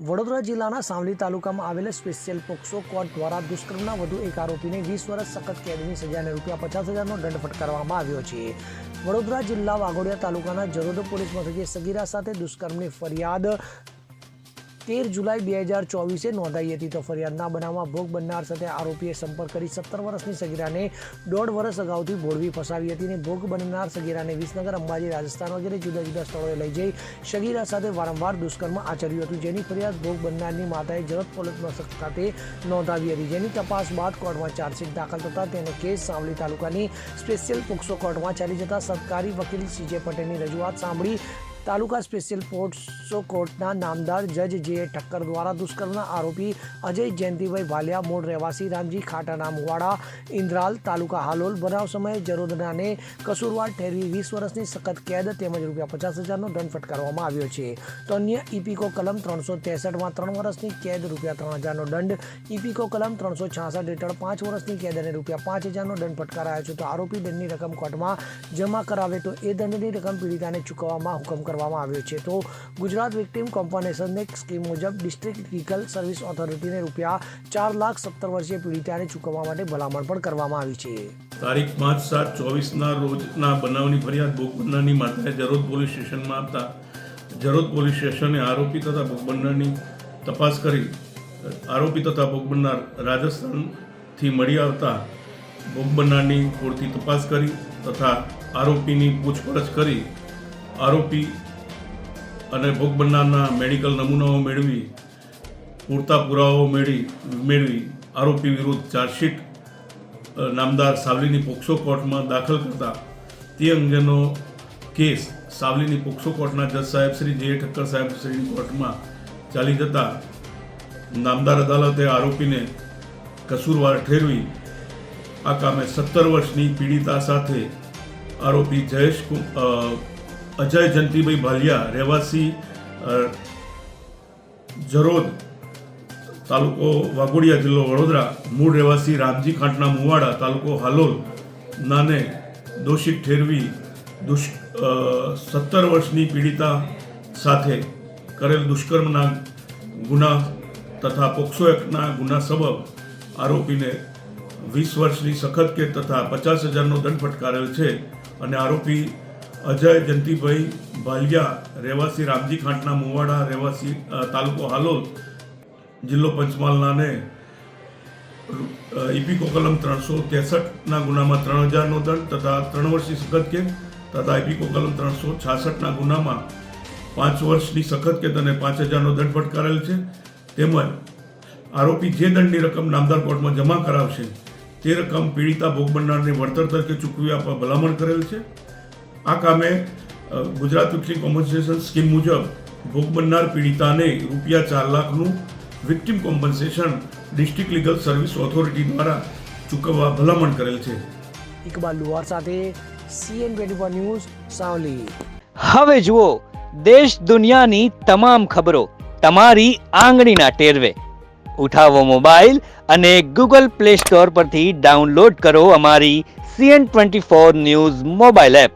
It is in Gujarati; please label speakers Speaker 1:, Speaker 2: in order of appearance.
Speaker 1: વડોદરા જિલ્લાના સાવલી તાલુકામાં આવેલ સ્પેશિયલ પોક્સો કોર્ટ દ્વારા દુષ્કર્મના વધુ એક આરોપીને 20 વર્ષ સખત કેદની સજાને ₹50,000નો દંડ ફટકારવામાં આવ્યો છે। વડોદરા જિલ્લા વાઘોડિયા તાલુકાના જરોદ પોલીસ મથકે સગીરા સાથે દુષ્કર્મની ફરિયાદ 13 જુલાઈ 2024 નોંધાઈ હતી। તો ફરિયાદના બનાવમાં ભોગ બનનાર સાથે આરોપીએ સંપર્ક કરી 17 વર્ષની સગીરાને 1.5 વર્ષ અગાઉથી ભોળવી ફસાવી હતી અને ભોગ બનનાર સગીરાને વિસનગર, અંબાજી, રાજસ્થાન વગેરે જુદા જુદા સ્થળોએ લઈ જઈ સગીરા સાથે વારંવાર દુષ્કર્મ આચર્યું હતું, જેની ફરિયાદ ભોગ બનનારની માતાએ જરોદ પોલીસ મથક ખાતે નોંધાવી હતી, જેની તપાસ બાદ કોર્ટમાં ચાર્જશીટ દાખલ થતાં તેનો કેસ સાવલી તાલુકાની સ્પેશિયલ પોક્સો કોર્ટમાં ચાલી જતા સરકારી વકીલ CJ પટેલની રજૂઆત સાંભળી તાલુકા સ્પેશિયલ પોક્સો કોર્ટના નામદાર જજ જે ઠક્કર દ્વારા દુષ્કર્મના આરોપી અજય જયંતિભાઈ ભાલિયા, મૂળ રહેવાસી રામજી ખાટાના મુવાડા, ઇન્દ્રાલ, તાલુકા હાલોલ, બનાવ સમયે જરોદનાને કસૂરવાર ઠેરવી 20 વર્ષની સખત કેદ તેમજ ₹50,000નો દંડ ફટકારવામાં આવ્યો છે। તો અન્ય ઇપીકો કલમ 363માં 3 વર્ષની કેદ, ₹3,000નો દંડ, ઇપીકો કલમ 366 હેઠળ 5 વર્ષની કેદ અને ₹5,000નો દંડ ફટકારાયો છે। તો આરોપી દંડની રકમ કોર્ટમાં જમા કરાવે તો એ દંડની રકમ પીડિતાને ચૂકવવામાં હુકમ કરવામાં આવ્યો છે। તો ગુજરાત વિક્ટિમ કોમ્પન્સેશન સ્કીમ મુજબ ડિસ્ટ્રિક્ટ લીગલ સર્વિસ ઓથોરિટીને ₹4,70,000 વર્ષીય પીડિતાને ચૂકવવા માટે ભલામણ પણ કરવામાં આવી છે।
Speaker 2: તારીખ 5/7/24ના રોજના બનાવની ફરિયાદ ભોગ બનનારની માતાએ જરોદ પોલીસ સ્ટેશનમાં આપતા જરોદ પોલીસ સ્ટેશને આરોપી તથા ભોગ બનનારની તપાસ કરી આરોપી તથા ભોગ બનનાર રાજસ્થાનથી મળી આવતા ભોગ બનનારની પૂરતી તપાસ કરી તથા આરોપીની પૂછપરછ કરી આરોપી અને ભોગ બનનારના મેડિકલ નમૂનાઓ મેળવી પૂરતા પુરાવાઓ મેળવી આરોપી વિરુદ્ધ ચાર્જશીટ નામદાર સાવલીની પોક્સો કોર્ટમાં દાખલ કરતા તે અંગેનો કેસ સાવલીની પોક્સો કોર્ટના જજ સાહેબ શ્રી જે ઠક્કર સાહેબ શ્રીની કોર્ટમાં ચાલી જતા નામદાર અદાલતે આરોપીને કસૂરવાર ઠેરવી આ કામે 17 વર્ષની પીડિતા સાથે આરોપી અજય જયંતિભાઈ ભાલિયા, રહેવાસી જરોદ, તાલુકો વાઘોડિયા, જિલ્લો વડોદરા, મૂળ રહેવાસી રામજી ખાટના મુવાડા, તાલુકો હાલોલ નાને દોષિત ઠેરવી 17 વર્ષની પીડિતા સાથે કરેલ દુષ્કર્મના ગુના તથા પોક્સો એક્ટના ગુના સબબ આરોપીને 20 વર્ષની સખત કેદ તથા ₹50,000નો દંડ ફટકારેલ છે અને આરોપી અજય જયંતિભાઈ ભાલિયા, રહેવાસી રામજી ખાંટના મુવાડા, રહેવાસી તાલુકો હાલોલ, જિલ્લો પંચમહાલનાને ઇપીકો કલમ 363ના ગુનામાં 3,000નો દંડ તથા 3 વર્ષની સખત કેદ તથા ઇપીકો કલમ 366ના ગુનામાં 5 વર્ષની સખત કેદ અને ₹5,000નો દંડ ફટકારેલ છે। તેમજ આરોપી જે દંડની રકમ નામદાર કોર્ટમાં જમા કરાવશે તે રકમ પીડિતા ભોગ બનનારને વળતર તરીકે ચૂકવી આપવા ભલામણ કરેલ છે। આ કામે ગુજરાત વિક્ટિમ કોમ્પન્સેશન સ્કીમ મુજબ ભોગ બનનાર પીડિતાને ₹4,00,000નું victim compensation district legal service authority દ્વારા ચૂકવવા ભલામણ કરેલ છે।
Speaker 1: ઇકબાલ લુહાર સાથે CN24 ન્યૂઝ સાવલી।
Speaker 3: હવે જુઓ દેશ દુનિયાની તમામ ખબરો તમારી આંગળીના ટેરવે। ઉઠાવો મોબાઈલ અને Google Play Store પરથી ડાઉનલોડ કરો અમારી CN24 ન્યૂઝ મોબાઈલ એપ।